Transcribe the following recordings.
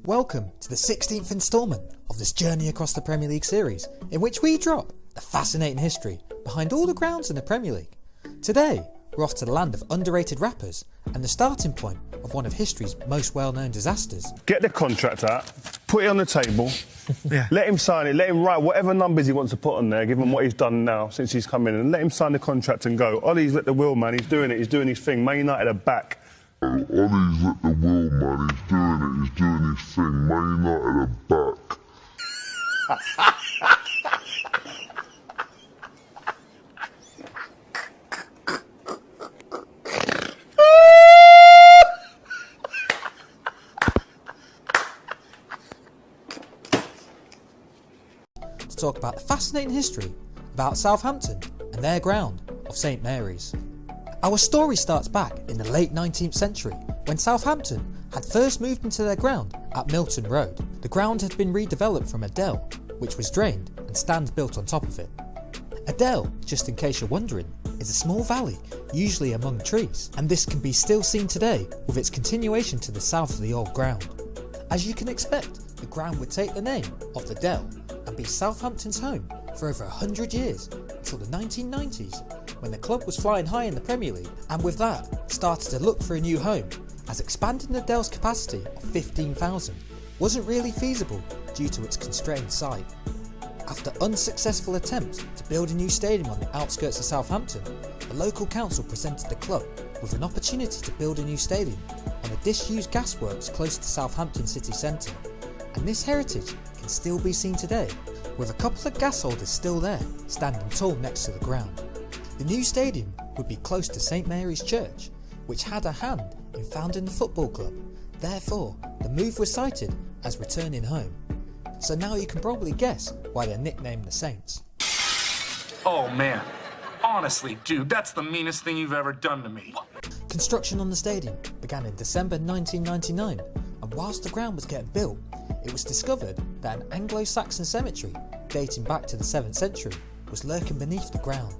Welcome to the 16th instalment of this journey across the Premier League series, in which we drop the fascinating history behind all the grounds in the Premier League. Today, we're off to the land of underrated rappers and the starting point of one of history's most well-known disasters. Get the contract out, put it on the table, let him sign it, let him write whatever numbers he wants to put on there, give him what he's done now since he's come in, and let him sign the contract and go. Ollie's lit the wheel, man, he's doing it, he's doing his thing. Man United are back. Ollie's lit the wheel, man, he's doing his thing. Man United are back. To talk about the fascinating history about Southampton and their ground of St Mary's. Our story starts back in the late 19th century when Southampton had first moved into their ground at Milton Road. The ground had been redeveloped from a dell, which was drained and stands built on top of it. A dell, just in case you're wondering, is a small valley, usually among trees, and this can be still seen today with its continuation to the south of the old ground. As you can expect, the ground would take the name of the dell and be Southampton's home for over 100 years until the 1990s, when the club was flying high in the Premier League, and with that started to look for a new home, as expanding the dell's capacity of 15,000 wasn't really feasible due to its constrained site. After unsuccessful attempts to build a new stadium on the outskirts of Southampton, the local council presented the club with an opportunity to build a new stadium on a disused gasworks close to Southampton city centre, and this heritage can still be seen today, with a couple of gas holders still there, standing tall next to the ground. The new stadium would be close to St Mary's Church, which had a hand in founding the football club. Therefore, the move was cited as returning home. So now you can probably guess why they're nicknamed the Saints. Oh man, honestly, dude, that's the meanest thing you've ever done to me. Construction on the stadium began in December 1999, and whilst the ground was getting built, it was discovered that an Anglo-Saxon cemetery dating back to the 7th century was lurking beneath the ground.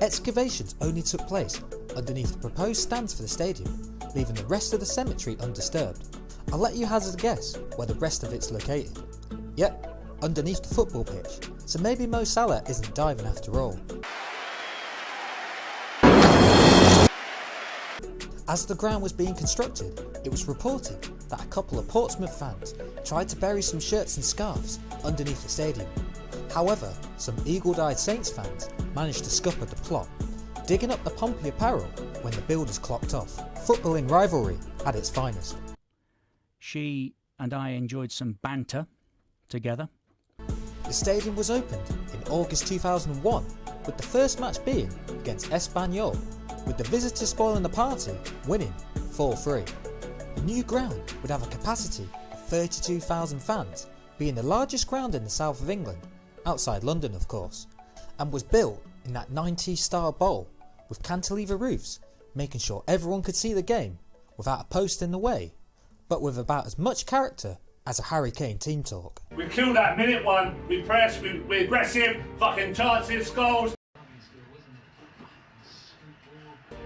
Excavations only took place underneath the proposed stands for the stadium, leaving the rest of the cemetery undisturbed. I'll let you hazard a guess where the rest of it's located. Yep, underneath the football pitch, so maybe Mo Salah isn't diving after all. As the ground was being constructed, it was reported that a couple of Portsmouth fans tried to bury some shirts and scarves underneath the stadium. However, some eagle-eyed Saints fans managed to scupper the plot, digging up the Pompey apparel when the builders clocked off. Footballing rivalry at its finest. She and I enjoyed some banter together. The stadium was opened in August 2001, with the first match being against Espanyol, with the visitors spoiling the party, winning 4-3. The new ground would have a capacity of 32,000 fans, being the largest ground in the south of England, outside London of course, and was built in that 90s style bowl with cantilever roofs, making sure everyone could see the game without a post in the way, but with about as much character as a Harry Kane team talk. We killed that minute one, we press, we're aggressive, fucking chances, goals.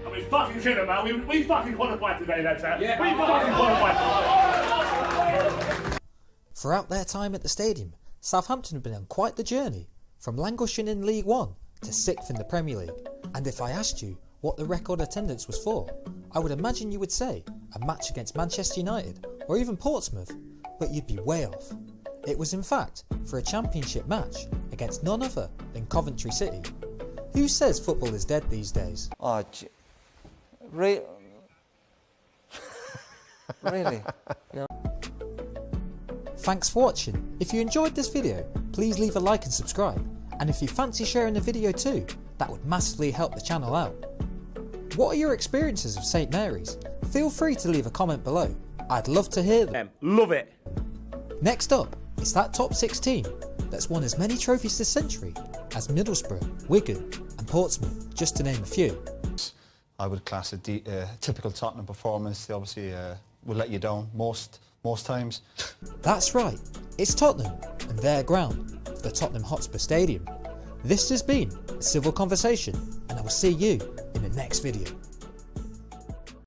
And we fucking killed it, man. We fucking qualified today, that's it. Yeah. We fucking qualified. Throughout their time at the stadium, Southampton have been on quite the journey, from languishing in League One to 6th in the Premier League. And if I asked you what the record attendance was for, I would imagine you would say a match against Manchester United or even Portsmouth, but you'd be way off. It was in fact for a championship match against none other than Coventry City. Who says football is dead these days? Oh, really? Yeah. Thanks for watching. If you enjoyed this video, please leave a like and subscribe. And if you fancy sharing the video too, that would massively help the channel out. What are your experiences of St Mary's? Feel free to leave a comment below. I'd love to hear them. Love it. Next up, it's that top 16 that's won as many trophies this century as Middlesbrough, Wigan and Portsmouth, just to name a few. I would class a typical Tottenham performance. They obviously will let you down most times. That's right, it's Tottenham and their ground, the Tottenham Hotspur Stadium. This has been a Civil Conversation, and I will see you in the next video.